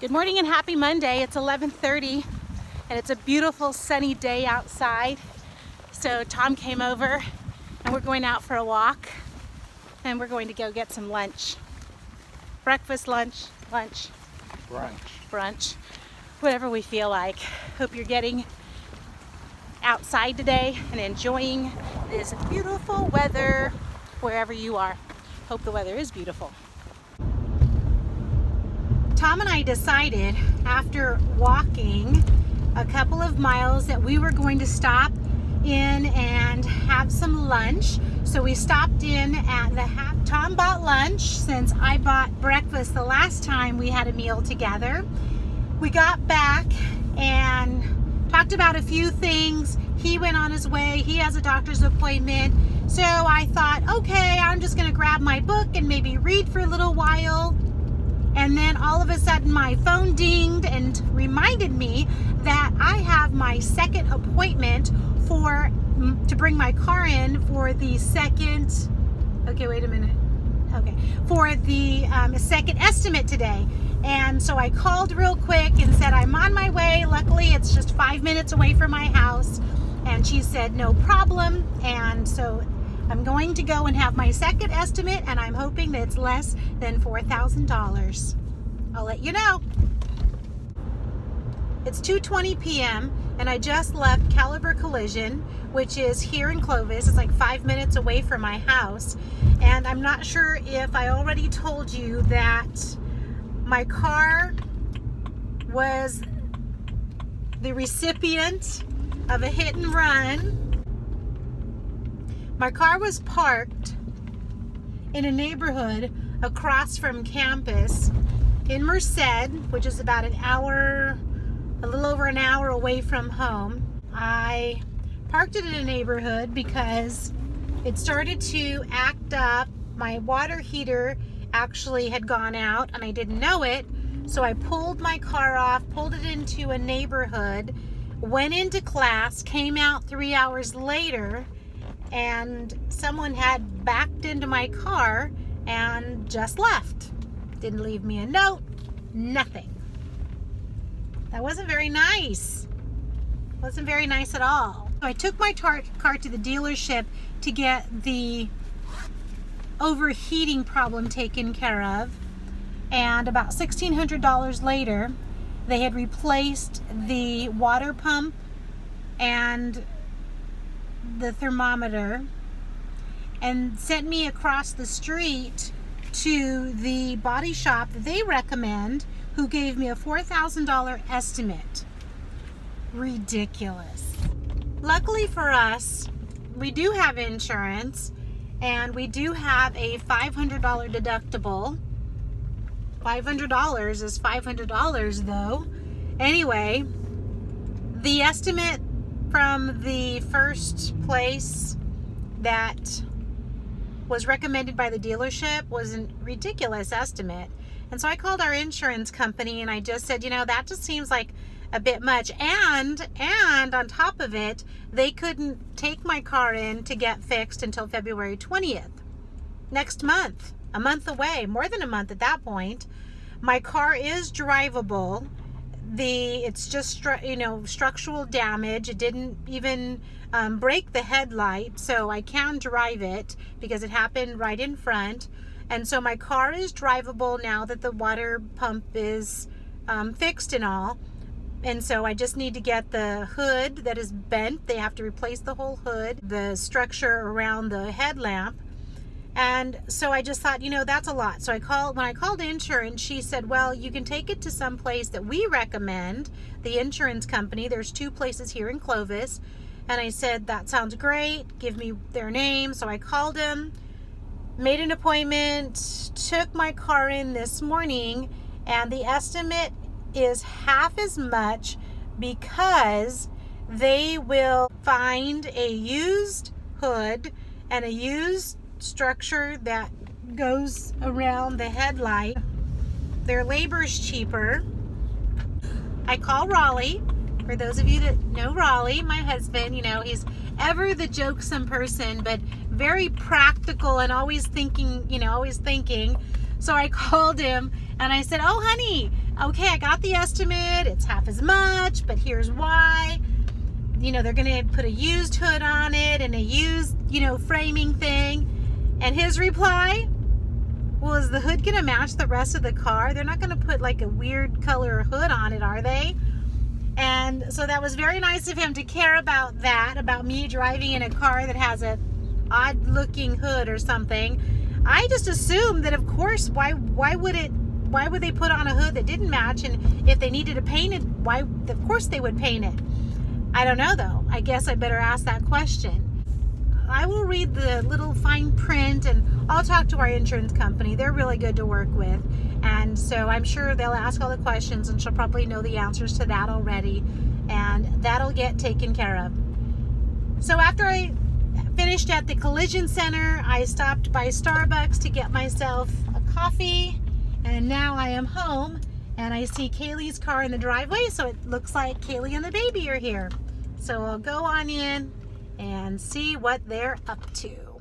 Good morning and happy Monday. It's 11:30 and it's a beautiful sunny day outside. So Tom came over and we're going out for a walk and we're going to go get some lunch. Breakfast, lunch, brunch, whatever we feel like. Hope you're getting outside today and enjoying this beautiful weather wherever you are. Hope the weather is beautiful. Tom and I decided after walking a couple of miles that we were going to stop in and have some lunch. So we stopped in at the Tom bought lunch since I bought breakfast the last time we had a meal together. We got back and talked about a few things. He went on his way. He has a doctor's appointment. So I thought, okay, I'm just gonna grab my book and maybe read for a little while. And then all of a sudden my phone dinged and reminded me that I have my second appointment to bring my car in for the second, for the second estimate today. And so I called real quick and said, I'm on my way. Luckily, it's just 5 minutes away from my house. And she said, no problem. And so I'm going to go and have my second estimate, and I'm hoping that it's less than $4,000. I'll let you know. It's 2:20 p.m. and I just left Caliber Collision, which is here in Clovis. It's like 5 minutes away from my house. And I'm not sure if I already told you that my car was the recipient of a hit and run. My car was parked in a neighborhood across from campus in Merced, which is about an hour, a little over an hour away from home. I parked it in a neighborhood because it started to act up. My water heater actually had gone out and I didn't know it. So I pulled my car off, pulled it into a neighborhood, went into class, came out 3 hours later, and someone had backed into my car and just left. Didn't leave me a note, nothing. That wasn't very nice. Wasn't very nice at all. So I took my car to the dealership to get the overheating problem taken care of. And about $1,600 later, they had replaced the water pump and the thermometer and sent me across the street to the body shop that they recommend, who gave me a $4,000 estimate. Ridiculous. Luckily for us, we do have insurance and we do have a $500 deductible. $500 is $500 though. Anyway, the estimate from the first place that was recommended by the dealership was a ridiculous estimate. And so I called our insurance company and I just said, you know, that just seems like a bit much. And on top of it, they couldn't take my car in to get fixed until February 20th. Next month, a month away, more than a month at that point. My car is drivable. It's just, structural damage. It didn't even break the headlight, so I can drive it because it happened right in front. And so my car is drivable now that the water pump is fixed and all. And so I just need to get the hood that is bent. They have to replace the whole hood, the structure around the headlamp. And so I just thought, that's a lot. So when I called insurance, she said, well, you can take it to some place that we recommend, the insurance company. There's 2 places here in Clovis. And I said, that sounds great. Give me their name. So I called them, made an appointment, took my car in this morning, and the estimate is half as much because they will find a used hood and a used structure that goes around the headlight. Their labor's cheaper. I call Raleigh. For those of you that know Raleigh, my husband, he's ever the jokesome person, but very practical and always thinking. So I called him And I said, oh honey, okay, I got the estimate. It's half as much, but here's why. You know, they're gonna put a used hood on it and a used, you know, framing thing. And his reply, well, is the hood gonna match the rest of the car? They're not gonna put like a weird color hood on it, are they? And so that was very nice of him to care about that, about me driving in a car that has a odd looking hood or something. I just assumed that, of course, why would they put on a hood that didn't match? And if they needed to paint it, why, of course they would paint it. I don't know though. I guess I better ask that question. I will read the little fine print, and I'll talk to our insurance company. They're really good to work with. And so I'm sure they'll ask all the questions, and she'll probably know the answers to that already. And that'll get taken care of. So after I finished at the collision center, I stopped by Starbucks to get myself a coffee. And now I am home, and I see Kaylee's car in the driveway. So it looks like Kaylee and the baby are here. So I'll go on in and see what they're up to.